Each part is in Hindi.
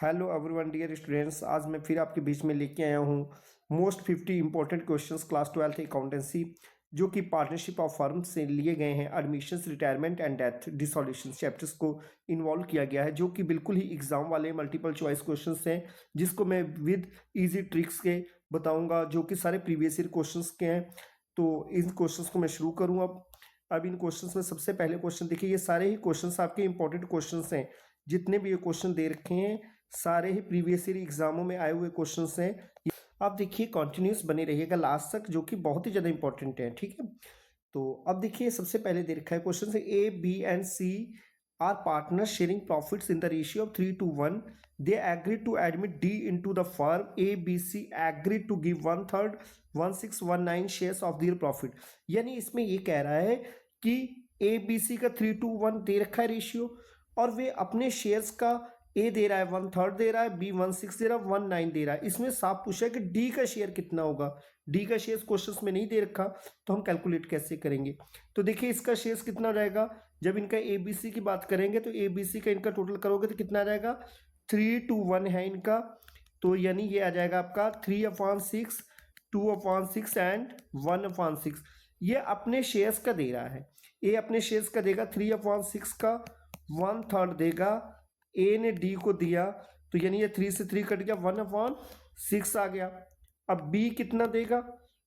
हेलो एवरीवन डियर स्टूडेंट्स, आज मैं फिर आपके बीच में लेके आया हूँ most 50 important questions class 12th accountancy जो कि पार्टनरशिप ऑफ फर्म से लिए गए हैं। Admissions, retirement and death, dissolution chapters को इन्वॉल्व किया गया है, जो कि बिल्कुल ही एग्जाम वाले मल्टीपल चॉइस क्वेश्चंस हैं, जिसको मैं विद इजी ट्रिक्स के बताऊंगा, जो कि सारे प्रीवियस ईयर क्वेश्चंस के हैं। तो इन क्वेश्चंस को मैं शुरू करूँ। अब इन क्वेश्चंस में सबसे पहले क्वेश्चन देखिए, ये सारे ही क्वेश्चंस आपके इंपॉर्टेंट क्वेश्चंस हैं। जितने भी ये क्वेश्चन दे रखे हैं सारे ही प्रीवियस ईयर एग्जामों में आए हुए क्वेश्चंस हैं। आप देखिए, कंटिन्यूस बने रहिएगा लास्ट तक, जो कि बहुत ही ज़्यादा इंपॉर्टेंट है। ठीक है, तो अब देखिए सबसे पहले दे रखा है क्वेश्चन से, A B and C are partner sharing profits in the ratio of 3:1. They agree to admit D into the firm. A B C agree to give 1/3 1619 shares of their profit. यानी इसमें ये कह रहा है कि ए बी सी का 3:1 दे रखा है रेशियो, और वे अपने शेयर्स का ए दे रहा है 1/3 दे रहा है, बी 1/6 दे रहा है, 1/9 दे रहा है। इसमें साफ पूछा है कि डी का शेयर कितना होगा। डी का शेयर क्वेश्चंस में नहीं दे रखा, तो हम कैलकुलेट कैसे करेंगे। तो देखिए इसका शेयर कितना हो जाएगा। जब इनका एबीसी की बात करेंगे तो एबीसी का इनका टोटल करोगे तो कितना आ जाएगा, 3:1 है इनका। तो यानी ये आ जाएगा आपका 3/6, 2/6 एंड 1/6। ये अपने शेयर्स का दे रहा है। ए अपने शेयर्स का देगा 3/6 का 1/3 देगा। ए ने डी को दिया, तो यानी ये 3 से 3 कट गया, 1/6 आ गया। अब बी कितना देगा,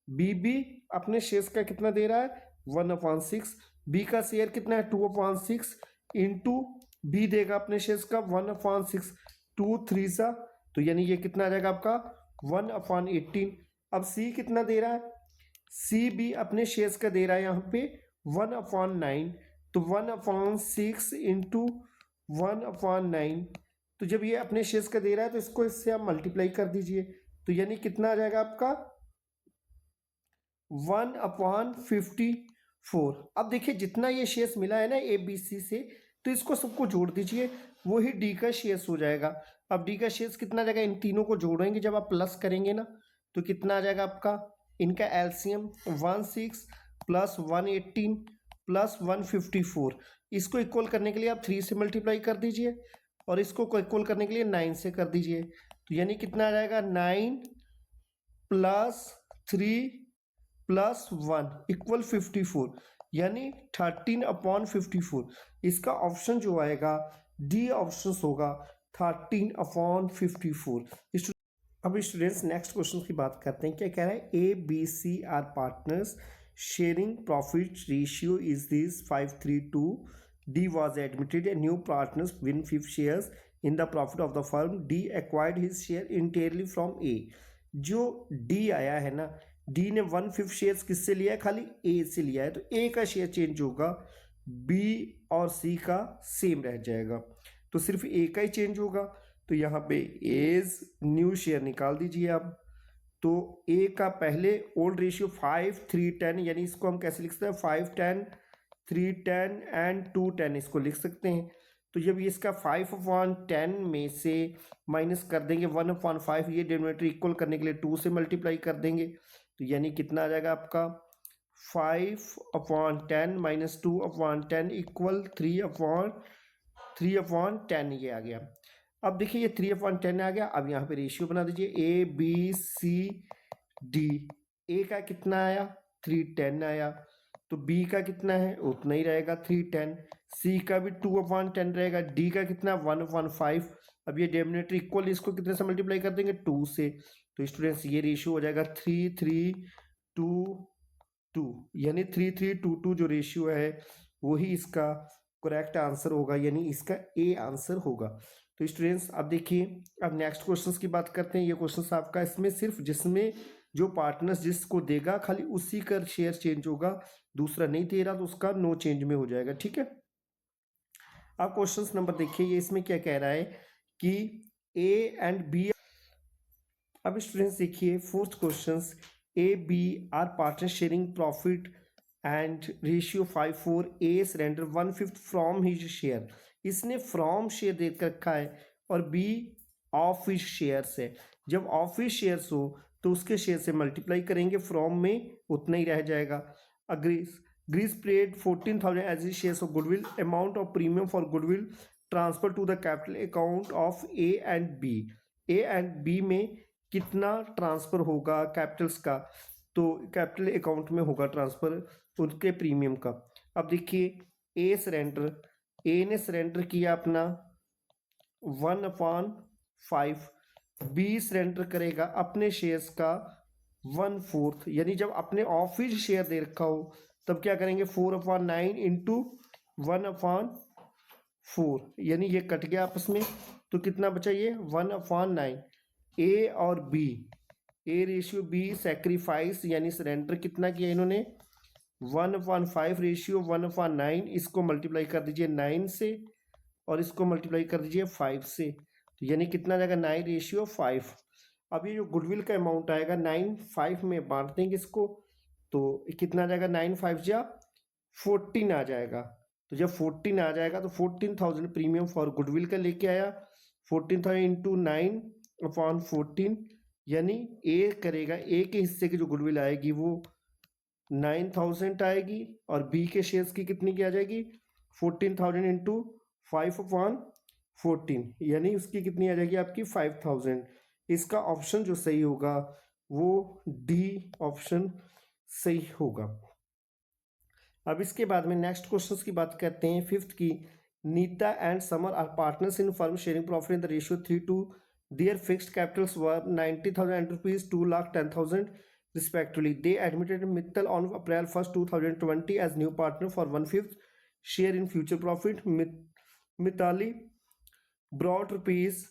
बी भी अपने शेयर्स का कितना दे रहा है, 1/6। बी का शेयर कितना है, 2/6 इंटू बी देगा अपने शेयर्स का 1/6, 2 3 सा, तो यानी ये कितना आ जाएगा आपका 1/18। अब सी कितना दे रहा है, सी भी अपने शेयर्स का दे रहा है यहाँ पे 1/9, तो 1/6 इंटू 1/9। तो जब ये अपने शेयर्स का दे रहा है तो इसको इससे आप मल्टीप्लाई कर दीजिए, तो यानी कितना आ जाएगा आपका 1/54। अब देखिए जितना ये शेयर्स मिला है ना ए बी सी से, तो इसको सबको जोड़ दीजिए, वही डी का शेयर्स हो जाएगा। अब डी का शेयर्स कितना आ जाएगा, इन तीनों को जोड़ेंगे जब आप प्लस करेंगे ना, तो कितना आ जाएगा आपका, इनका एलसीएम 16 प्लस 118 प्लस 154। इसको इक्वल करने के लिए आप 3 से मल्टीप्लाई कर दीजिए, और इसको इक्वल करने के लिए 9 से कर दीजिए। तो यानी कितना आ जाएगा, 9 प्लस 3 प्लस 1 इक्वल 54, यानी 13/54। इसका ऑप्शन जो आएगा डी ऑप्शन होगा 13/54। अब स्टूडेंट्स नेक्स्ट क्वेश्चन की बात करते हैं। क्या कह रहा है, A B C R partners sharing profit ratio is this 5:3. D was admitted a new partners with 5 shares in the profit of the firm. D acquired his share entirely from A. जो डी आया है ना, डी ने 1/5 शेयर्स किससे लिया है, खाली ए से लिया है, तो ए का शेयर चेंज होगा, बी और सी का सेम रह जाएगा, तो सिर्फ ए का ही चेंज होगा। तो यहाँ पे एज न्यू शेयर निकाल दीजिए आप। तो ए का पहले ओल्ड रेशियो 5:3:10, यानी इसको हम कैसे लिख सकते हैं, 5:10, 3:10 एंड 2:10 इसको लिख सकते हैं। तो जब ये इसका 5/10 में से माइनस कर देंगे 1/5, ये डिनोमिनेटर इक्वल करने के लिए 2 से मल्टीप्लाई कर देंगे, तो यानी कितना आ जाएगा आपका 5/10 माइनस 2/10 इक्वल 3/10, ये आ गया। अब देखिए ये 3/10 आ गया। अब यहाँ पे रेशियो बना दीजिए, ए बी सी डी। ए का कितना आया, 3:10 आया, तो बी का कितना है, उतना ही रहेगा 3:10। सी का भी 2/10 रहेगा, डी का कितना 1/5। अब ये डिनोमिनेटर इक्वल, इसको कितने से मल्टीप्लाई कर देंगे, 2 से। तो स्टूडेंट्स ये रेशियो हो जाएगा 3:3:2, यानी 3:3:2 जो रेशियो है वही इसका करेक्ट आंसर होगा, यानी इसका ए आंसर होगा। तो स्टूडेंट्स अब देखिए, अब नेक्स्ट क्वेश्चंस की बात करते हैं। ये क्वेश्चंस आपका इसमें सिर्फ जिसमें जो पार्टनर्स जिसको देगा खाली उसी का शेयर चेंज होगा, दूसरा नहीं दे रहा तो उसका नो चेंज में हो जाएगा। ठीक है, अब क्वेश्चंस नंबर देखिए, ये इसमें क्या कह रहा है कि ए एंड बी। अब स्टूडेंट्स देखिए fourth questions, A B are partner sharing profit and ratio 5:4. A surrender 1/5 from his share. इसने फ्रॉम शेयर दे रखा है, और बी ऑफ हिज शेयर्स है। जब ऑफ हिज शेयर्स हो तो उसके शेयर से मल्टीप्लाई करेंगे, फ्रॉम में उतना ही रह जाएगा। Greece paid 14,000 as his shares of goodwill. Amount of premium for goodwill transfer to the capital account of A and B. A and B में कितना ट्रांसफर होगा कैपिटल्स का, तो कैपिटल अकाउंट में होगा ट्रांसफर उनके प्रीमियम का। अब देखिए ए ने सरेंडर किया अपना 1/5, बी सरेंडर करेगा अपने शेयर्स का 1/4, यानी जब अपने ऑफिस शेयर दे रखा हो तब क्या करेंगे 4/9 इंटू 1/4, यानी ये कट गया आपस में, तो कितना बचा ये 1/9। ए और B, A ratio B sacrifice यानी सरेंडर कितना किया इन्होंने 1/5 रेशियो 1/9, इसको मल्टीप्लाई कर दीजिए 9 से और इसको मल्टीप्लाई कर दीजिए 5 से, तो यानी कितना जाएगा 9:5। अब ये जो गुडविल का अमाउंट आएगा 9 5 में बांट देंगे इसको, तो कितना जाएगा 9 5 जा 14 आ जाएगा। तो जब 14 आ जाएगा तो 14,000 प्रीमियम फॉर गुडविल का लेके आया, 14,000 इंटू 9/14, यानी ए करेगा, ए के हिस्से की जो गुडविल आएगी वो 9,000 आएगी और बी के शेयर्स की कितनी की आ जाएगी 14,000 इंटू 5/14, यानी उसकी कितनी आ जाएगी आपकी 5,000। इसका ऑप्शन जो सही होगा वो डी ऑप्शन सही होगा। अब इसके बाद में नेक्स्ट क्वेश्चंस की बात करते हैं। फिफ्थ की, Nita and Samar are partners in firm sharing profit in the ratio 3 to their fixed capitals were 90,000 rupees, 2,10,000 respectively. They admitted Mittal on April 1st, 2020 as new partner for 1/5 share in future profit. Mitali brought rupees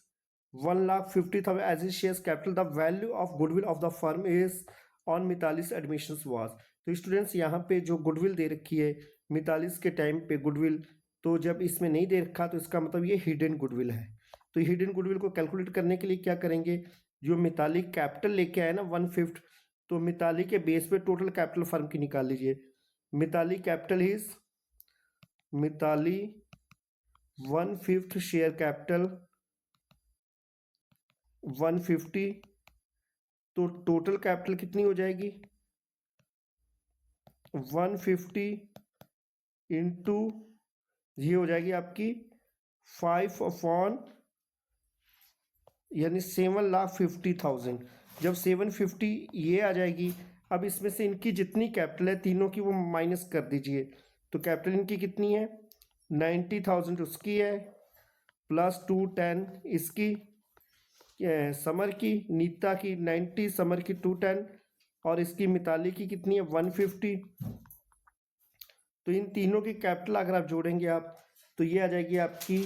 1,50,000 as his shares capital. The value of goodwill of the firm is on Mitali's admissions was. तो स्टूडेंट्स यहाँ पे जो गुडविल दे रखी है मितालिस के टाइम पे गुडविल, तो जब इसमें नहीं दे रखा तो इसका मतलब ये हिडन गुडविल है। तो हिडन गुडविल को कैलकुलेट करने के लिए क्या करेंगे, जो मिताली कैपिटल लेके आए ना 1/5, तो मिताली के बेस पे टोटल कैपिटल फर्म की निकाल लीजिए। Mitali capital is Mitali 1/5 share capital 150, तो टोटल कैपिटल कितनी हो जाएगी 150 इंटू ये हो जाएगी आपकी 5 यानी 7,50,000। जब 750 ये आ जाएगी, अब इसमें से इनकी जितनी कैपिटल है तीनों की वो माइनस कर दीजिए, तो कैपिटल इनकी कितनी है 90,000 उसकी है, प्लस 210 इसकी समर की, नीता की 90, समर की 210 और इसकी मिताली की कितनी है 150। तो इन तीनों की कैपिटल अगर आप जोड़ेंगे आप तो ये आ जाएगी आपकी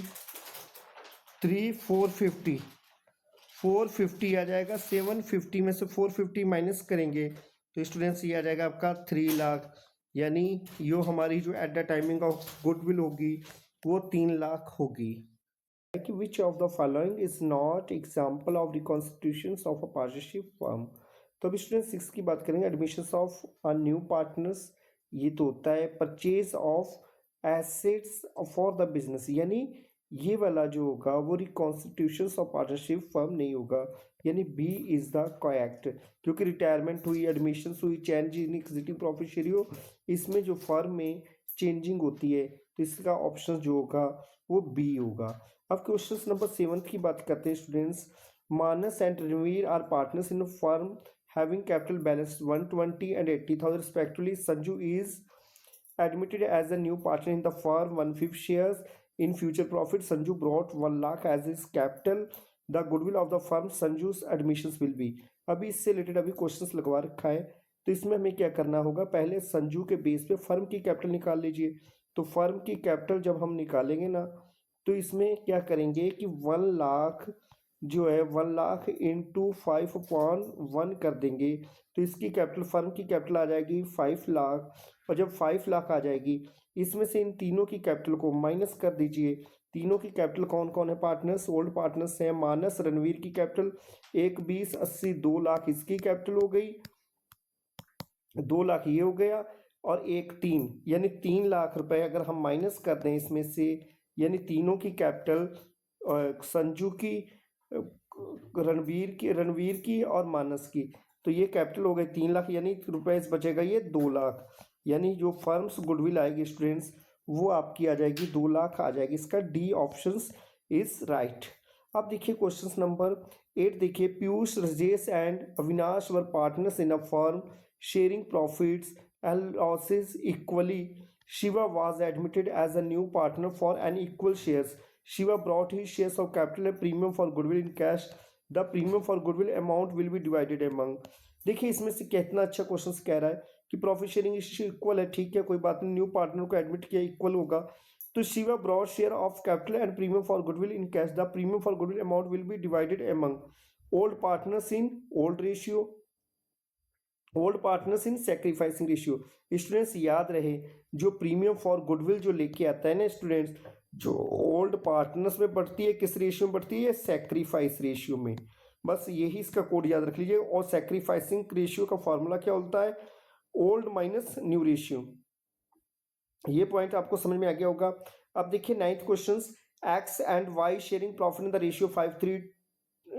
450 आ जाएगा। 750 में से 450 माइनस करेंगे तो स्टूडेंट्स ये आ जाएगा आपका 3 लाख, यानी यो हमारी जो at the timing of goodwill होगी वो 3 लाख होगी। Which of the following is not example of reconstitutions of a partnership firm? तो अभी स्टूडेंट 6 की बात करेंगे, admissions of a new partners, ये तो होता है purchase of assets for the business, यानी ये वाला जो होगा वो रिकॉन्स्टिट्यूशंस ऑफ पार्टनरशिप फर्म नहीं होगा, यानी बी इज द करेक्ट, क्योंकि रिटायरमेंट हुई, एडमिशंस हुई, change in existing profit share हो, इसमें जो फर्म में चेंजिंग होती है तो इसका ऑप्शन जो होगा वो बी होगा। अब क्वेश्चन नंबर 7 की बात करते हैं students. Manas and Ranveer are partners in firm having capital balance 120 and 80,000 respectively. Sanju is admitted as a new partner in the firm 1/5 shares in future profit. Sanju brought 1 lakh as his capital. The goodwill of the firm Sanju's admissions will be. अभी इससे रिलेटेड अभी क्वेश्चंस लगवा रखा है, तो इसमें हमें क्या करना होगा, पहले संजू के बेस पे फर्म की कैपिटल निकाल लीजिए। तो फर्म की कैपिटल जब हम निकालेंगे ना तो इसमें क्या करेंगे कि 1 लाख जो है 1 लाख इंटू 5/1 कर देंगे, तो इसकी कैपिटल फर्म की कैपिटल आ जाएगी 5 लाख, और जब 5 लाख आ जाएगी इसमें से इन तीनों की कैपिटल को माइनस कर दीजिए। तीनों की कैपिटल कौन कौन है पार्टनर्स, ओल्ड पार्टनर्स हैं। मानस रणवीर की कैपिटल 1 20 80 2 लाख इसकी कैपिटल हो गई, 2 लाख ये हो गया, और 1 3 यानी 3 लाख रुपए अगर हम माइनस कर दें इसमें से, यानी तीनों की कैपिटल संजू की, रणवीर की और मानस की, तो ये कैपिटल हो गई 3 लाख, यानी रुपए बचेगा ये 2 लाख, यानी जो फर्म्स गुडविल आएगी स्टूडेंट्स वो आपकी आ जाएगी 2 लाख आ जाएगी। इसका डी ऑप्शन इज राइट। अब देखिए क्वेश्चन नंबर 8 देखिए, Piyush, Rajesh and Avinash were partners in a firm sharing profits and losses equally. Shiva was admitted as a new partner for an equal shares. Shiva brought his shares of capital and premium for goodwill in cash. The premium for goodwill amount will be divided among। देखिए इसमें से कितना अच्छा क्वेश्चन कह रहा है कि प्रॉफिट शेयरिंग रेशियो इक्वल है, ठीक है, कोई बात नहीं, न्यू पार्टनर को एडमिट किया इक्वल होगा। तो Shiva brought share of capital and premium for goodwill in cash, the premium for goodwill amount will be divided among old partners in old ratio, old partners in sacrificing ratio. Students याद रहे, जो प्रीमियम फॉर गुडविल जो लेके आता है ना स्टूडेंट्स, जो ओल्ड पार्टनर्स में बढ़ती है किस रेशियो में बढ़ती है, सेक्रीफाइस रेशियो में। बस यही इसका कोड याद रख लीजिए। और सेक्रीफाइसिंग रेशियो का फॉर्मूला क्या होता है, ओल्ड माइनस न्यू रेशियो। ये पॉइंट आपको समझ में आ गया होगा। अब देखिए 9th question, X and Y sharing profit in the ratio 5:3,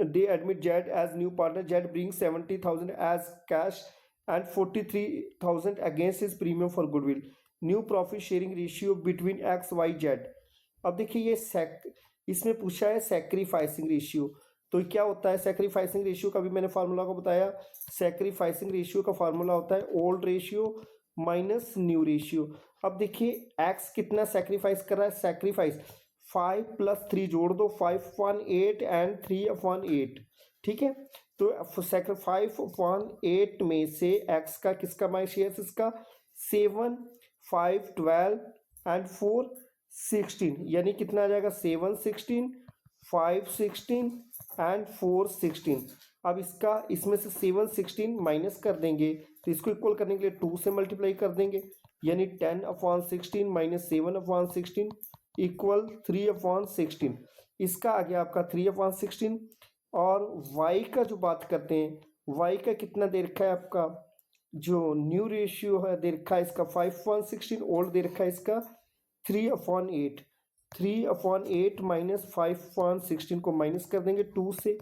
they admit Z as new partner. Z brings 70,000 as cash and 43,000 against his premium for goodwill. New profit sharing ratio between X, Y, Z। अब देखिए ये इसमें पूछा है सैक्रिफाइसिंग रेशियो। तो क्या होता है सैक्रिफाइसिंग रेशियो का, भी मैंने फार्मूला को बताया। सैक्रिफाइसिंग रेशियो का फार्मूला होता है old ratio minus new ratio. अब देखिए एक्स कितना सैक्रिफाइस कर रहा है, सैक्रिफाइस 5 + 3 जोड़ दो, 5/8 एंड 3/8, ठीक है। तो 5/8 में से एक्स का किसका माई शेयर, इसका 7, 5, 12 एंड 4, 16, यानी कितना आ जाएगा 7, 16, 5, 16 एंड 4, 16। अब इसका इसमें से 7, 16 माइनस कर देंगे, तो इसको इक्वल करने के लिए 2 से मल्टीप्लाई कर देंगे, यानी 10/16 माइनस 7/16 इक्वल 3/16। इसका आ गया आपका 3/16। और y का जो बात करते हैं, y का कितना दे रखा है आपका, जो न्यू रेशियो है दे रखा है इसका 5/16, ओल्ड दे रखा है इसका 3/8। 3/8 माइनस 5/16 को माइनस कर देंगे 2 से,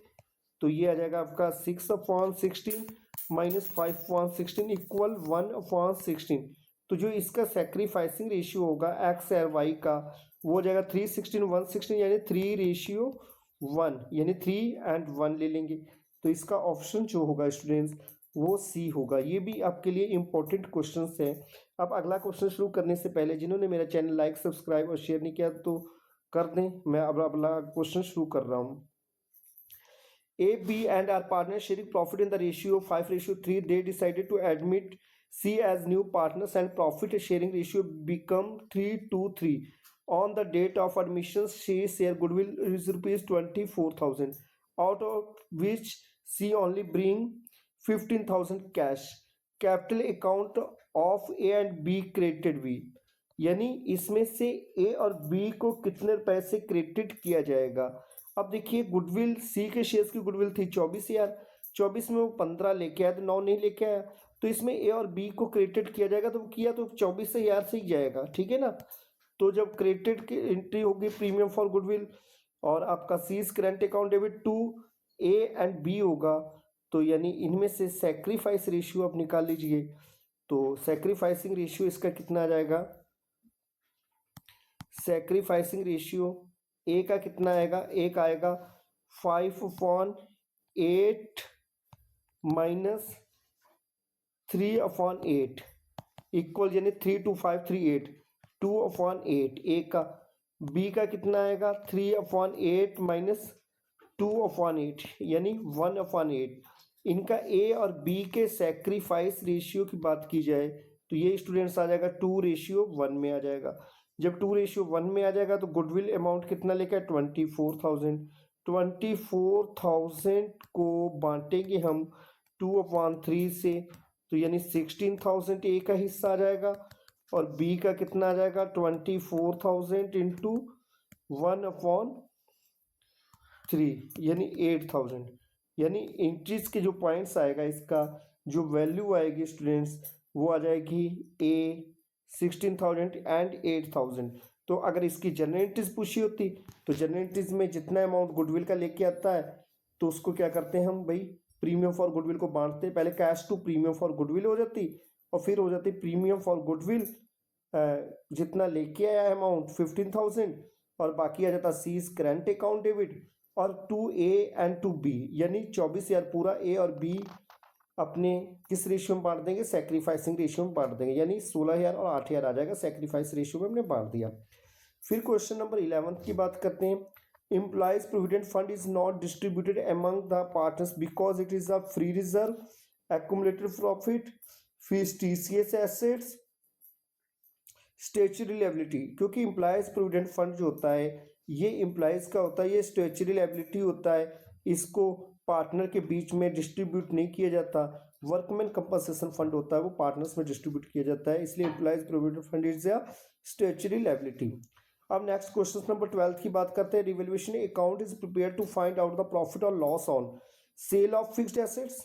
तो ये आ जाएगा आपका 6/16 माइनस 5/16 इक्वल 1/16। तो जो इसका सेक्रीफाइसिंग रेशियो होगा एक्स और वाई का, वो हो जाएगा 3/16, 1/16, यानी 3:1, यानी 3 एंड 1 ले लेंगे। तो इसका ऑप्शन जो होगा स्टूडेंट्स वो सी होगा। ये भी आपके लिए इंपॉर्टेंट क्वेश्चन है। अब अगला क्वेश्चन शुरू करने से पहले जिन्होंने मेरा चैनल लाइक, सब्सक्राइब और शेयर नहीं किया तो कर दें। मैं अब अगला क्वेश्चन शुरू कर रहा हूँ। A, B and are partners sharing profit in the ratio 5:3. They decided to admit C as new partners and profit sharing ratio become 3:3. On the date of admission, C's share goodwill is rupees 24,000, out of which C only bring 15,000 cash. Capital account of A and B credited B। यानी इसमें से A और B को कितने पैसे क्रेडिट किया जाएगा। अब देखिए गुडविल, सी के शेयर्स की गुडविल थी 24,000, 24 में वो 15 लेके आया तो 9 नहीं लेके आया, तो इसमें ए और बी को क्रेडिट किया जाएगा, तो किया तो 24,000 से ही जाएगा, ठीक है ना। तो जब क्रेडिट की एंट्री होगी प्रीमियम फॉर गुडविल और आपका C's current account debit to A and B होगा, तो यानी इनमें से सेक्रीफाइस रेशियो आप निकाल लीजिए। तो सेक्रीफाइसिंग रेशियो इसका कितना आ जाएगा, सेक्रीफाइसिंग रेशियो ए का कितना आएगा, ए का आएगा 5/8 माइनस 3/8 इक्वल, यानी 32538, 2/8 ए का। बी का कितना आएगा 3/8 माइनस 2/8, यानी 1/8। इनका ए और बी के सेक्रीफाइस रेशियो की बात की जाए तो ये स्टूडेंट्स आ जाएगा 2:1 में आ जाएगा। जब 2:1 में आ जाएगा तो गुडविल अमाउंट कितना लेकर 24,000। 24,000 को बांटेंगे हम 2/3 से, तो यानी 16,000 ए का हिस्सा आ जाएगा और बी का कितना आ जाएगा 24,000 इंटू 1/3, यानी 8,000। यानी इंट्रीज के जो पॉइंट्स आएगा, इसका जो वैल्यू आएगी स्टूडेंट्स वो आ जाएगी ए 16,000 एंड 8,000। तो अगर इसकी जनरल एंट्रीज पूछी होती तो जनरल एंट्रीज में जितना अमाउंट गुडविल का लेके आता है तो उसको क्या करते हैं हम भाई, प्रीमियम फॉर गुडविल को बांटते, पहले cash to premium for goodwill हो जाती और फिर हो जाती प्रीमियम फॉर गुडविल जितना लेके आया अमाउंट 15,000 और बाकी आ जाता C is current account debit और to A and to B, यानी 24,000 पूरा ए और बी अपने किस रेशियो में बांट देंगे, सेक्रीफाइसिंग रेशियो में बांट देंगे, यानी 16,000 और 8,000 आ जाएगा, सेक्रीफाइस रेशियो में हमने बांट दिया। फिर क्वेश्चन नंबर 11 की बात करते हैं। Employees provident fund is not distributed among the partners because it is a free reserve accumulated profit fees TCS assets statutory liability, क्योंकि एम्प्लॉयज प्रोविडेंट फंड जो होता है ये एम्प्लॉयज का होता है, ये स्टैच्यूटरी लायबिलिटी होता है, इसको पार्टनर के बीच में डिस्ट्रीब्यूट नहीं किया जाता। वर्कमैन कंपनसेशन फंड होता है वो पार्टनर्स में डिस्ट्रीब्यूट किया जाता है, इसलिए employees provident fund is a statutory liability. अब नेक्स्ट क्वेश्चन नंबर 12 की बात करते हैं। Revaluation account is prepare to find out the profit और loss on sale of fixed assets,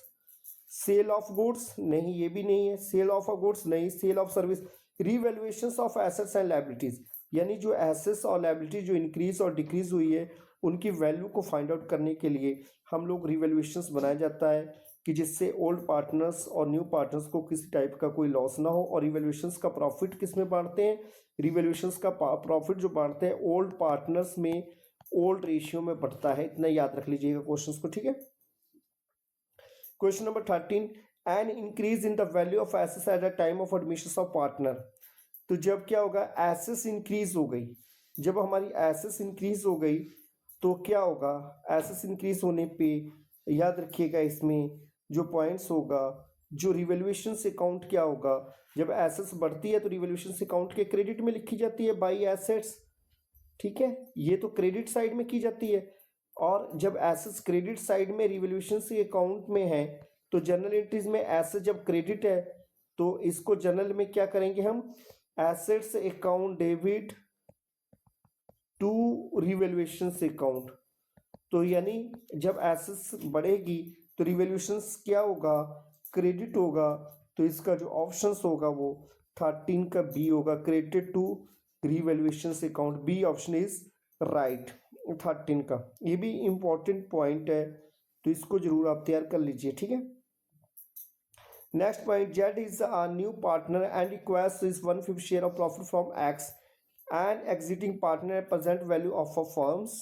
sale of goods नहीं, ये भी नहीं है, सेल ऑफ गुड्स नहीं, sale of service, revaluations of assets and liabilities, यानी जो एसेट्स और लायबिलिटी जो इंक्रीज और डिक्रीज हुई है उनकी वैल्यू को फाइंड आउट करने के लिए हम लोग रिवैल्यूएशंस बनाया जाता है कि जिससे ओल्ड पार्टनर्स और न्यू पार्टनर्स को किसी टाइप का कोई लॉस ना हो। और रिवैल्यूएशंस का प्रॉफिट किस में बांटते हैं, रिवैल्यूएशंस का प्रॉफिट जो बांटते हैं ओल्ड पार्टनर्स में ओल्ड रेशियो में बढ़ता है, इतना याद रख लीजिएगा क्वेश्चंस को, ठीक है। Question number 13, an increase in the value of assets eight the time of admission of partner, तो जब क्या होगा, एसेट्स इंक्रीज हो गई, जब हमारी एसेट्स इंक्रीज हो गई तो क्या होगा, एसेट्स इंक्रीज होने पे याद रखिएगा इसमें जो पॉइंट्स होगा, जो रिवैल्यूएशन अकाउंट क्या होगा, जब एसेट्स बढ़ती है तो रिवैल्यूएशन अकाउंट के क्रेडिट में लिखी जाती है बाई एसेट्स, ठीक है, ये तो क्रेडिट साइड में की जाती है। और जब एसेट्स क्रेडिट साइड में रिवैल्यूएशन अकाउंट में है तो जनरल एंट्रीज में एसेट जब क्रेडिट है तो इसको जनरल में क्या करेंगे हम, assets account debit to revaluation account, तो यानी जब एसेट्स बढ़ेगी तो रिवैल्यूएशन क्या होगा, क्रेडिट होगा, तो इसका जो ऑप्शंस होगा वो 13 का बी होगा, credit to revaluation account, B option is right 13 का। ये भी इंपॉर्टेंट पॉइंट है तो इसको जरूर आप तैयार कर लीजिए, ठीक है। Next point, Z is a new partner and request is 1/5 share of profit from x and exiting partner at present value of a firm's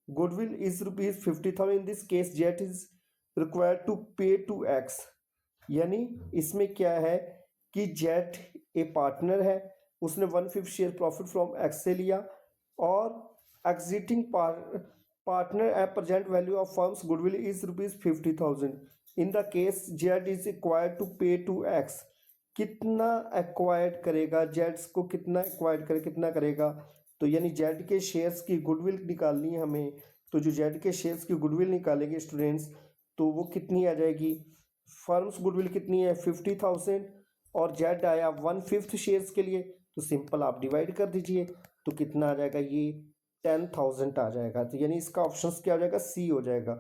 goodwill is rupees 50,000. In this case jet is required to pay to x, यानी इसमें क्या है कि जेट ए पार्टनर है, उसने 1/5 शेयर प्रॉफिट फ्रॉम एक्स से लिया और exiting partner at present value of firm's goodwill is rupees 50,000। In the case Z is required to pay to X, कितना एक्वायर्ड करेगा, जेड्स को कितना एक्वायर्ड करे, कितना करेगा, तो यानी जेड के शेयर्स की गुडविल निकालनी है हमें, तो जो जेड के शेयर्स की गुडविल निकालेंगे स्टूडेंट्स तो वो कितनी आ जाएगी, फर्म्स गुडविल कितनी है 50,000 और जेड आया 1/5 शेयर्स के लिए, तो सिंपल आप डिवाइड कर दीजिए तो कितना आ जाएगा, ये 10,000 आ जाएगा। तो यानी इसका ऑप्शन क्या हो जाएगा, सी हो जाएगा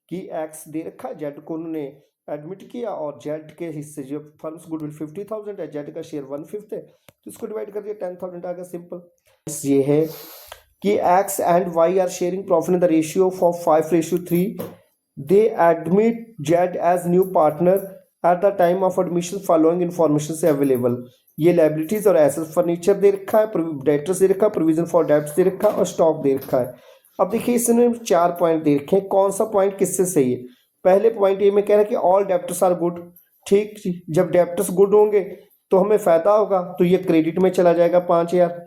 कि एक्स दे रखा है, जेड को उन्होंने एडमिट किया और जेड के हिस्से जो फर्म्स गुडविल 50,000 है, जेड का शेयर 1/5 है, तो इसको डिवाइड कर दिया 10,000 आ गया, सिंपल। ये है कि X and Y are sharing profit in the ratio of 5:3, they admit Z as new partner at the time of admission following information से अवेलेबल। ये लायबिलिटीज और एसेट, फर्नीचर दे रखा है, डेटर्स दे रखा है, प्रोविजन फॉर डेब्ट्स दे रखा है और स्टॉक दे रखा है। अब देखिए इसने 4 पॉइंट दे रखे हैं, कौन सा पॉइंट किससे सही है। पहले पॉइंट ये में कह रहा है कि ऑल डेप्टर्स आर गुड, ठीक, जब डेप्टर्स गुड होंगे तो हमें फायदा होगा, तो ये क्रेडिट में चला जाएगा 5,000,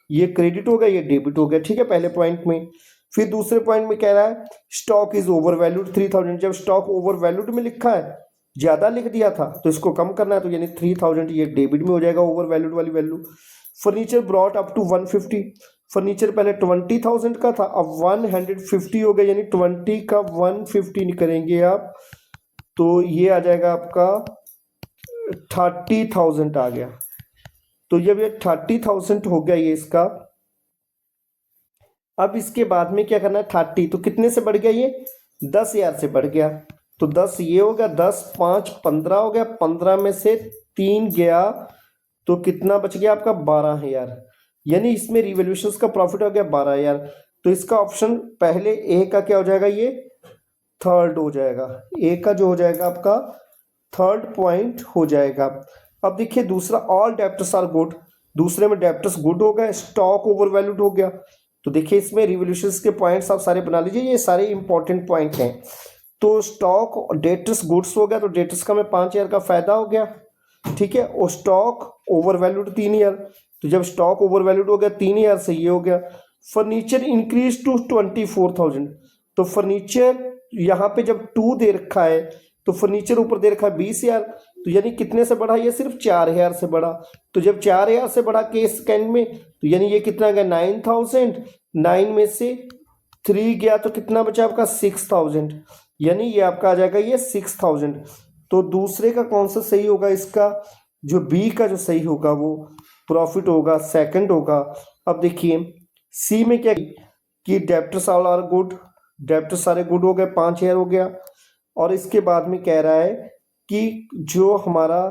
ये क्रेडिट हो गया, ये डेबिट हो गया, ठीक है, पहले पॉइंट में। फिर दूसरे पॉइंट में कह रहा है स्टॉक इज ओवर वैल्यूड 3,000, जब स्टॉक ओवर वैल्यूड में लिखा है, ज्यादा लिख दिया था तो इसको कम करना है, तो यानी 3,000 ये डेबिट में हो जाएगा ओवर वैल्यूड वाली value. Furniture brought up to 150, furniture पहले 20,000 का था, अब 150 हो गया, यानी 20 का 150 करेंगे आप तो ये आ जाएगा आपका 30,000 आ गया। तो जब ये 30,000 हो गया ये इसका, अब इसके बाद में क्या करना है, 30 तो कितने से बढ़ गया, ये 10,000 से बढ़ गया, तो 10 ये हो गया, 10 5 15 हो गया, 15 में से 3 गया तो कितना बच गया आपका 12,000, यानी इसमें रिवैल्यूएशन का प्रॉफिट हो गया 12,000। तो इसका ऑप्शन पहले ए का क्या हो जाएगा, ये थर्ड हो जाएगा, ए का जो हो जाएगा आपका थर्ड पॉइंट हो जाएगा। अब देखिए दूसरा, ऑल डेप्टर्स आर गुड, दूसरे में डेप्टर्स गुड हो गया, स्टॉक ओवर वैल्यूड हो गया। तो देखिए इसमें रिवोल्यूशंस के पॉइंट्स आप सारे बना लीजिए, ये सारे इंपॉर्टेंट पॉइंट हैं। तो स्टॉक डेटर्स गुड्स हो गया, तो डेटर्स का में 5,000 का फायदा हो गया, ठीक है। और स्टॉक ओवर वैल्यूड 3,000, तो जब स्टॉक ओवर वैल्यूड हो गया 3,000 से ये हो गया। फर्नीचर इंक्रीज टू 24,000, तो फर्नीचर यहाँ पे जब 2 दे रखा है तो फर्नीचर ऊपर दे रखा है 20,000, तो यानी कितने से बढ़ा, ये सिर्फ 4,000 से बढ़ा। तो जब 4,000 से बढ़ा केस सेकेंड में, तो यानी ये कितना गया 9,000, 9 में से 3 गया तो कितना बचा आपका 6,000, यानी ये आपका आ जाएगा ये 6,000। तो दूसरे का कौन सा सही होगा, इसका जो बी का जो सही होगा वो प्रॉफिट होगा, सेकंड होगा। अब देखिए सी में क्या कि debtors all are good, debtors सारे गुड हो गए, 5,000 हो गया। और इसके बाद में कह रहा है कि जो हमारा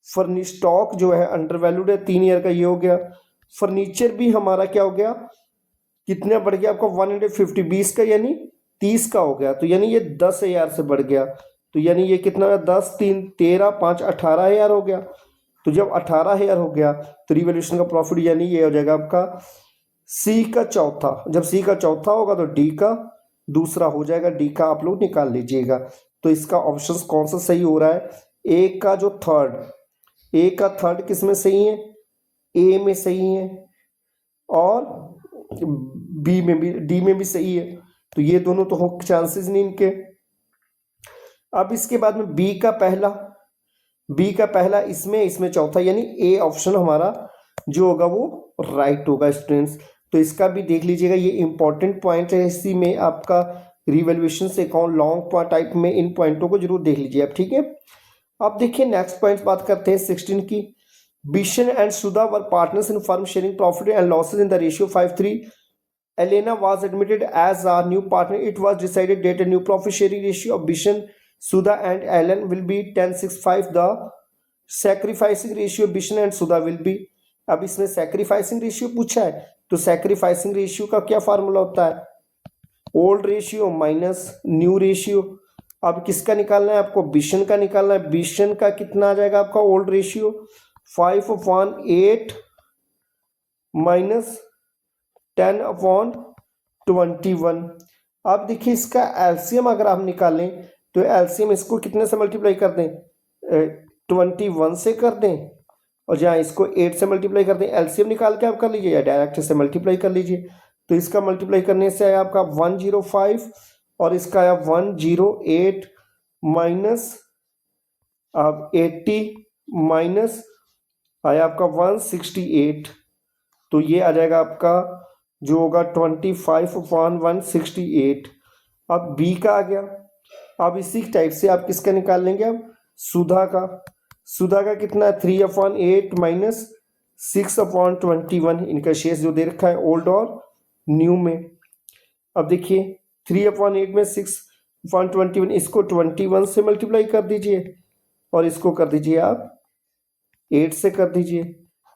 फर्निश स्टॉक जो है अंडर वैल्यूड है 3,000 का, ये हो गया। फर्नीचर भी हमारा क्या हो गया, कितना बढ़ गया आपका 150, 20 का यानी 30 का हो गया, तो यानी ये 10,000 से बढ़ गया। तो यानी ये कितना हो गया 10, 3, 13, 5, 18,000 हो गया। तो जब 18,000 हो गया तो रिवोल्यूशन का प्रॉफिट यानी ये हो जाएगा आपका सी का चौथा। जब सी का चौथा होगा तो डी का दूसरा हो जाएगा, डी का आप लोग निकाल लीजिएगा। तो इसका ऑप्शन कौन सा सही हो रहा है, ए का जो थर्ड, ए का थर्ड किस में सही है, ए में सही है और बी में भी, डी में भी सही है। तो ये दोनों तो हो चांसेस नहीं इनके। अब इसके बाद में बी का पहला, बी का पहला इसमें चौथा, यानी ए ऑप्शन हमारा जो होगा वो राइट होगा स्टूडेंट्स। तो इसका भी देख लीजिएगा, ये इंपॉर्टेंट पॉइंट है, इसी में आपका रिवैल्यूएशन से अकाउंट लॉन्ग टाइप में इन पॉइंटों को जरूर देख लीजिए आप, ठीक है। अब देखिए नेक्स्ट पॉइंट बात करते हैं 16 की। Bishan and Sudha were partners in firm sharing profit and losses in the ratio 5:3। Elena was admitted as a new partner. It was decided that a new profit sharing ratio of Bishan, Sudha and Alan will be 10:6:5. The sacrificing ratio of Bishan and Sudha will be, अब इसमें सैक्रिफाइसिंग रेशियो पूछा है, तो सैक्रिफाइसिंग रेशियो का क्या फार्मूला होता है, old ratio minus new ratio. अब किसका निकालना है आपको, बिशन का निकालना है। बिशन का कितना आ जाएगा आपका ओल्ड रेशियो 5/8 माइनस 10/21। अब देखिए इसका एलसीएम अगर आप निकालें तो एलसीएम इसको कितने से मल्टीप्लाई कर दें, 21 से कर दें, और जहाँ इसको 8 से मल्टीप्लाई कर दें। एलसीएम निकाल के आप कर लीजिए या डायरेक्ट से मल्टीप्लाई कर लीजिए। तो इसका मल्टीप्लाई करने से आया आपका 105 और इसका आया 108 माइनस अब 80 माइनस आया आपका 168। तो ये आ जाएगा आपका जो होगा 25/168। अब बी का आ गया। अब इसी टाइप से आप किसका निकाल लेंगे, अब सुधा का। सुधा का कितना है 3/8 माइनस 6/21। इनका शेष जो दे रखा है ओल्ड और न्यू में। अब देखिए 3/8 में 6/21, इसको 21 से मल्टीप्लाई कर दीजिए और इसको कर दीजिए आप 8 से कर दीजिए।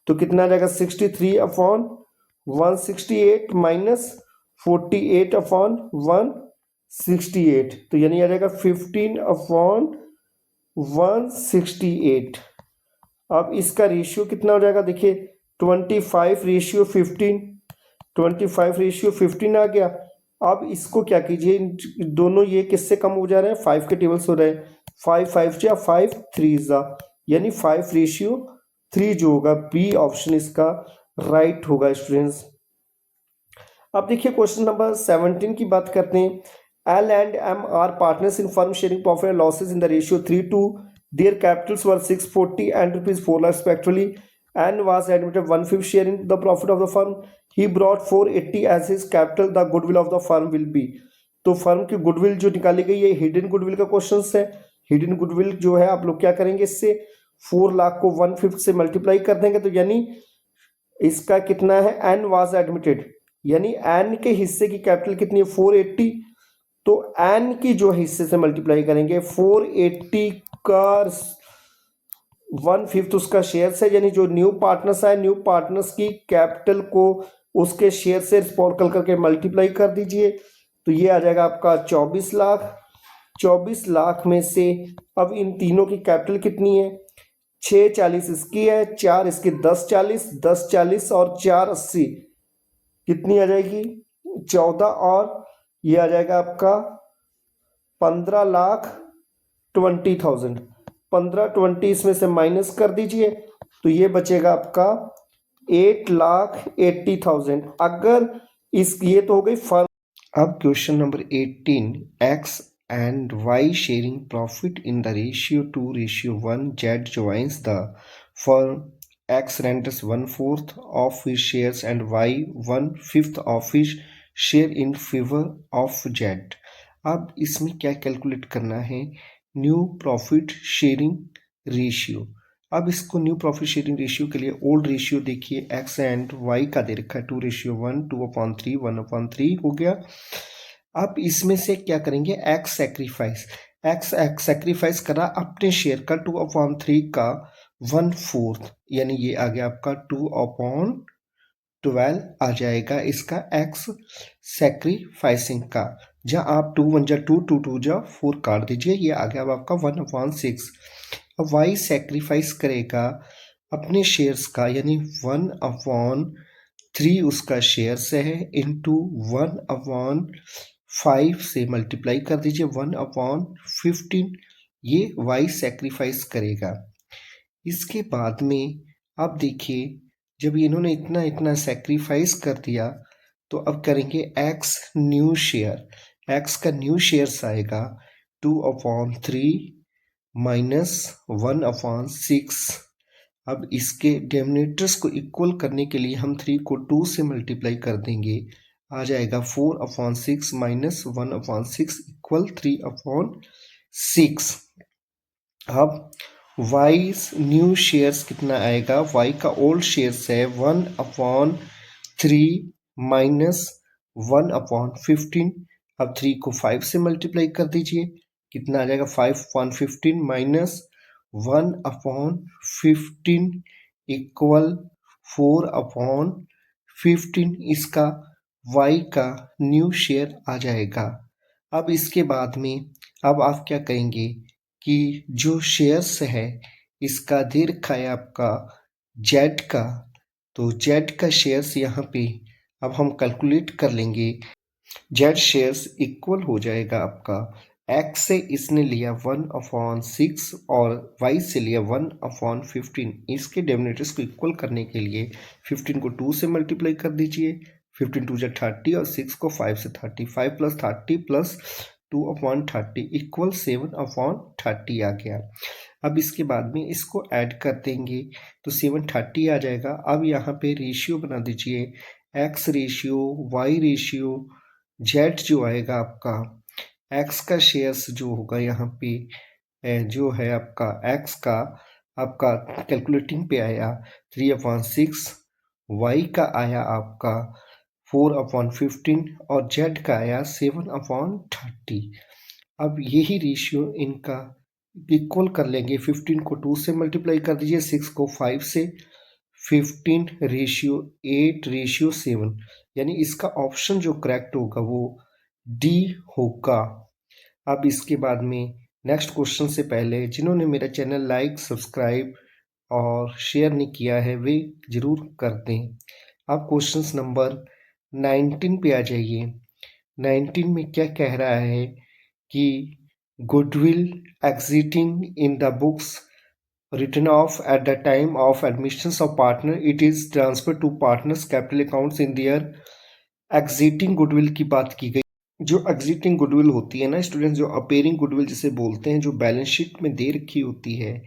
तो कितना आ जाएगा 63/168 माइनस 48/168। तो यानी आ जाएगा 15/168। अब इसका रेशियो कितना हो जाएगा, देखिए 25/15, 25/15 आ गया। अब इसको क्या कीजिए, दोनों ये किससे कम हो जा रहे हैं, 5 के टेबल्स हो रहे हैं। 5 5 जा 5 3 जा, यानी 5/3 जो होगा बी ऑप्शन इसका राइट होगा स्टूडेंट्स। अब देखिए क्वेश्चन नंबर 17 की बात करते हैं। L and M are partners in firm sharing profit and losses in the ratio 3:2। Their capitals were 640 and ₹4 lakh respectively. N was admitted 1/5 share in the profit of the firm. He brought 480 as his capital. The goodwill of the firm will be। तो फर्म की गुडविल जो निकाली गई है हिडन गुडविल का क्वेश्चन है। हिडन गुडविल जो है आप लोग क्या करेंगे, इससे 4 लाख को 1/5 से मल्टीप्लाई कर देंगे, तो यानी इसका कितना है, एन वाज एडमिटेड, यानी एन के हिस्से की कैपिटल कितनी है 480। तो एन की जो हिस्से से मल्टीप्लाई करेंगे 480 का 1/5 उसका शेयर है, यानी जो न्यू पार्टनर्स है न्यू पार्टनर्स की कैपिटल को उसके शेयर से स्पॉर्कल करके मल्टीप्लाई कर दीजिए। तो ये आ जाएगा आपका 24 लाख। 24 लाख में से अब इन तीनों की कैपिटल कितनी है, 6 40 इसकी है, 4 इसकी, 10 40, 10 40 और 4 80 कितनी आ जाएगी? 14 और ये आ जाएगा आपका 15,20,000। 15,20 इसमें से माइनस कर दीजिए तो ये बचेगा आपका 8,80,000। अगर इस ये तो हो गई फर्म। अब question number 18, X and Y sharing profit in the ratio 2:1, Z joins the firm, X rents 1/4 of his shares and Y 1/5 of his share in favour of Z. अब इसमें क्या कैलकुलेट करना है? New profit sharing ratio. अब इसको न्यू प्रॉफिट शेयरिंग रेशियो के लिए ओल्ड रेशियो देखिए, एक्स एंड वाई का दे रखा है 2:1, 2/3, 1/3 हो गया। अब इसमें से क्या करेंगे? X sacrifice. एक्स सेक्रीफाइस करा अपने शेयर का 2/3 का 1/4, यानी ये आ गया आपका 2/12 आ जाएगा इसका एक्स सेक्रीफाइसिंग का। जहाँ आप 2 1 जा 2, 2 2 जा 4 काट दीजिए, ये आ गया अब आपका 1/6। अब वाई सेक्रीफाइस करेगा अपने शेयर्स का, यानी 1/3 उसका शेयर्स है, इंटू 1/5 से मल्टीप्लाई कर दीजिए 1/15, ये वाई सेक्रीफाइस करेगा। इसके बाद में अब देखिए, जब इन्होंने इतना इतना सेक्रीफाइस कर दिया तो अब करेंगे एक्स न्यू शेयर। एक्स का न्यू शेयर्स आएगा 2/3 माइनस 1/6। अब इसके डिनोमिनेटर्स को इक्वल करने के लिए हम 3 को 2 से मल्टीप्लाई कर देंगे, आ जाएगा 4/6 माइनस 1/6 इक्वल 3/6। अब वाई न्यू शेयर्स कितना आएगा? वाई का ओल्ड शेयर्स है 1/3 माइनस 1/15। अब 3 को 5 से मल्टीप्लाई कर दीजिए, कितना आ जाएगा? 5/15 माइनस 1/15 इक्वल 4/15। इसका वाई का न्यू शेयर आ जाएगा। अब इसके बाद में अब आप क्या करेंगे कि जो शेयर्स है इसका दे रखा है आपका जेड का, तो जेड का शेयर्स यहाँ पे अब हम कैलकुलेट कर लेंगे। जेड शेयर्स इक्वल हो जाएगा आपका, एक्स से इसने लिया 1/6 और वाई से लिया 1/15। इसके डिनोमिनेटर्स को इक्वल करने के लिए 15 को 2 से मल्टीप्लाई कर दीजिए, 15 2 जा 30 और 6 को 5 से 30, 5 + 30 + 2/30 इक्वल 7/30 आ गया। अब इसके बाद में इसको ऐड कर देंगे तो 730 आ जाएगा। अब यहाँ पे रेशियो बना दीजिए, X ratio, Y ratio, Z जो आएगा आपका, एक्स का शेयर्स जो होगा यहाँ पे जो है आपका एक्स का आपका कैलकुलेटिंग पे आया 3/6, वाई का आया आपका 4/15 और जेड का आया 7/30। अब यही रेशियो इनका इक्वल कर लेंगे, 15 को 2 से मल्टीप्लाई कर दीजिए, 6 को 5 से, 15:8:7, यानी इसका ऑप्शन जो करेक्ट होगा वो डी होगा। अब इसके बाद में नेक्स्ट क्वेश्चन से पहले जिन्होंने मेरा चैनल लाइक, सब्सक्राइब और शेयर नहीं किया है वे ज़रूर कर दें। अब क्वेश्चन नंबर 19 पे आ जाइए। 19 में क्या कह रहा है कि goodwill exiting in the books written off at the time of admissions of partner, it is transferred to partners capital accounts in their exiting goodwill की बात की गई। जो एग्जिटिंग गुडविल होती है ना स्टूडेंट्स, जो अपेयरिंग गुडविल जिसे बोलते हैं, जो बैलेंस शीट में दे रखी होती है,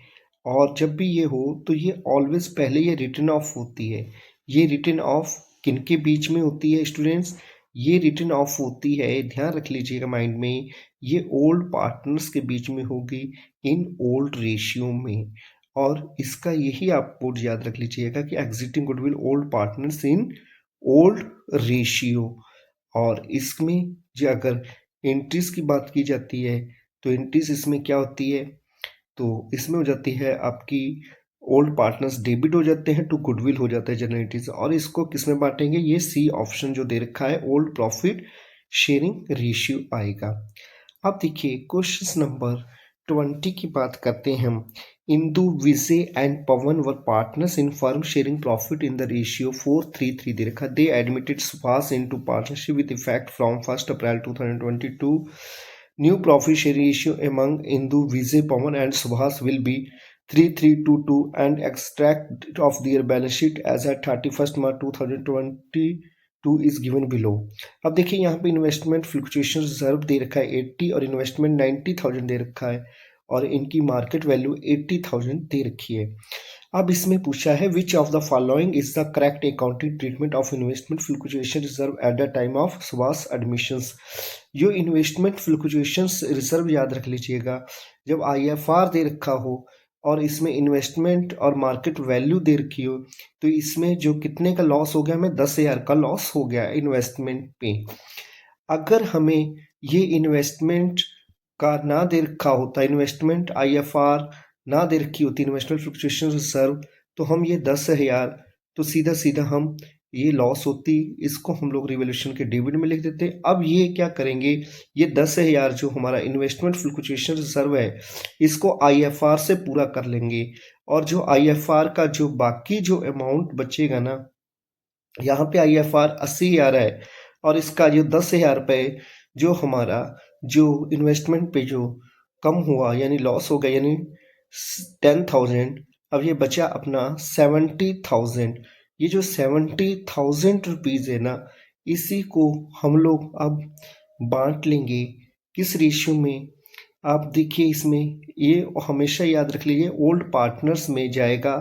और जब भी ये हो तो ये ऑलवेज पहले ये रिटन ऑफ होती है। ये रिटन ऑफ किनके बीच में होती है स्टूडेंट्स? ये रिटन ऑफ होती है, ध्यान रख लीजिएगा माइंड में, ये ओल्ड पार्टनर्स के बीच में होगी इन ओल्ड रेशियो में। और इसका यही आप कोड याद रख लीजिएगा कि exiting goodwill old partners in old ratio. और इसमें जो अगर एंट्रीज की बात की जाती है तो एंट्रीज इसमें क्या होती है? तो इसमें हो जाती है आपकी ओल्ड पार्टनर्स डेबिट हो जाते हैं टू गुडविल हो जाता है जनरल एंट्रीज। और इसको किस में बांटेंगे? ये सी ऑप्शन जो दे रखा है, ओल्ड प्रॉफिट शेयरिंग रेशियो आएगा। अब देखिए क्वेश्चन नंबर 20 की बात करते हैं हम। Indu, Vijay and Pawan were partners in firm sharing profit in the ratio 4:3:3 दे रखा। They admitted Subhash into partnership with effect from 1 April 2022। New profit sharing ratio among Indu, Vijay, Pawan and Subhash will be 3:3:2:2 and extract of their balance sheet as at 31st March 2022 is given below। अब देखिए यहाँ पे इन्वेस्टमेंट फ्लक्चुएशन रिजर्व दे रखा है 80 और इन्वेस्टमेंट 90,000 दे रखा है और इनकी मार्केट वैल्यू 80,000 दे रखी है। अब इसमें पूछा है which of the following is the correct accounting treatment of investment fluctuation reserve eight the time of Subhash admissions. जो इन्वेस्टमेंट फ्लक्चुएशन रिजर्व याद रख लीजिएगा, जब IFR दे रखा हो और इसमें इन्वेस्टमेंट और मार्केट वैल्यू दे रखी हो तो इसमें जो कितने का लॉस हो गया, हमें 10,000 का लॉस हो गया इन्वेस्टमेंट पे। अगर हमें ये इन्वेस्टमेंट का ना दे रखा होता, इन्वेस्टमेंट IFR ना दे रखी होती, इन्वेस्टमेंट फ्लक्चुएशन रिजर्व, तो हम ये 10,000 तो सीधा सीधा हम ये लॉस होती, इसको हम लोग रिवोल्यूशन के डेबिट में लिख देते। अब ये क्या करेंगे, ये 10,000 जो हमारा इन्वेस्टमेंट फ्लक्चुएशन रिजर्व है इसको IFR से पूरा कर लेंगे और जो IFR का जो बाकी जो अमाउंट बचेगा ना, यहाँ पे IFR 80,000 है और इसका जो 10,000 रुपये जो हमारा जो इन्वेस्टमेंट पे जो कम हुआ यानी लॉस हो गया यानी 10,000, अब ये बचा अपना 70,000। ये जो 70,000 रुपीज़ है ना, इसी को हम लोग अब बांट लेंगे किस रेशियो में। आप देखिए इसमें ये हमेशा याद रख लीजिए ओल्ड पार्टनर्स में जाएगा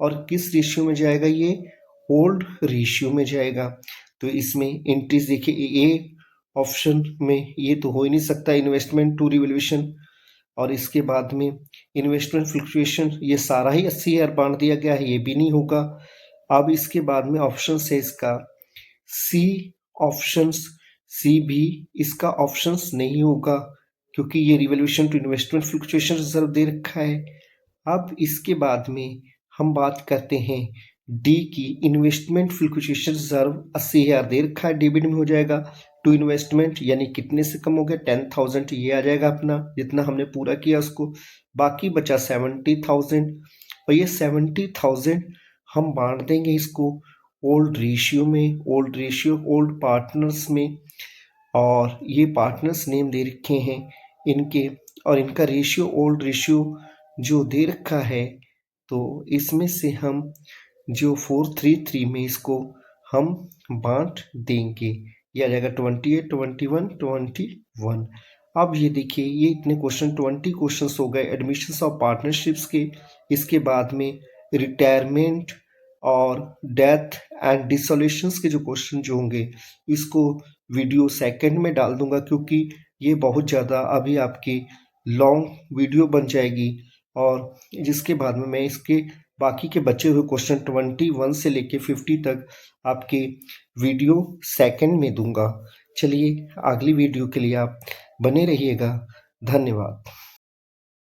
और किस रेशियो में जाएगा, ये ओल्ड रेशियो में जाएगा। तो इसमें एंट्रीज देखिए ए ऑप्शन में ये तो हो ही नहीं सकता, इन्वेस्टमेंट टू रिवोल्यूशन, और इसके बाद में इन्वेस्टमेंट फ्लक्चुएशन ये सारा ही 80,000 बांट दिया गया है, ये भी नहीं होगा। अब इसके बाद में ऑप्शन है इसका सी ऑप्शंस, सी भी इसका ऑप्शंस नहीं होगा क्योंकि ये revolution to investment fluctuation reserve दे रखा है। अब इसके बाद में हम बात करते हैं डी की, इन्वेस्टमेंट फ्लक्चुएशन रिजर्व 80,000 दे रखा है, डेबिट में हो जाएगा टू इन्वेस्टमेंट यानी कितने से कम हो गया 10,000, ये आ जाएगा अपना जितना हमने पूरा किया उसको, बाकी बचा 70,000 और ये 70,000 हम बांट देंगे इसको ओल्ड रेशियो में, ओल्ड रेशियो ओल्ड पार्टनर्स में, और ये पार्टनर्स नेम दे रखे हैं इनके और इनका रेशियो ओल्ड रेशियो जो दे रखा है, तो इसमें से हम जो 4:3:3 में इसको हम बांट देंगे, ये आ जाएगा 28, 21, 21। अब ये देखिए ये इतने क्वेश्चन 20 क्वेश्चन हो गए एडमिशंस ऑफ पार्टनरशिप्स के। इसके बाद में रिटायरमेंट और डेथ एंड डिसोल्यूशंस के जो क्वेश्चन जो होंगे इसको वीडियो सेकंड में डाल दूंगा क्योंकि ये बहुत ज़्यादा अभी आपकी लॉन्ग वीडियो बन जाएगी और जिसके बाद में मैं इसके बाकी के बचे हुए क्वेश्चन 21 से लेके 50 तक आपके वीडियो सेकंड में दूंगा। चलिए अगली वीडियो के लिए आप बने रहिएगा। धन्यवाद।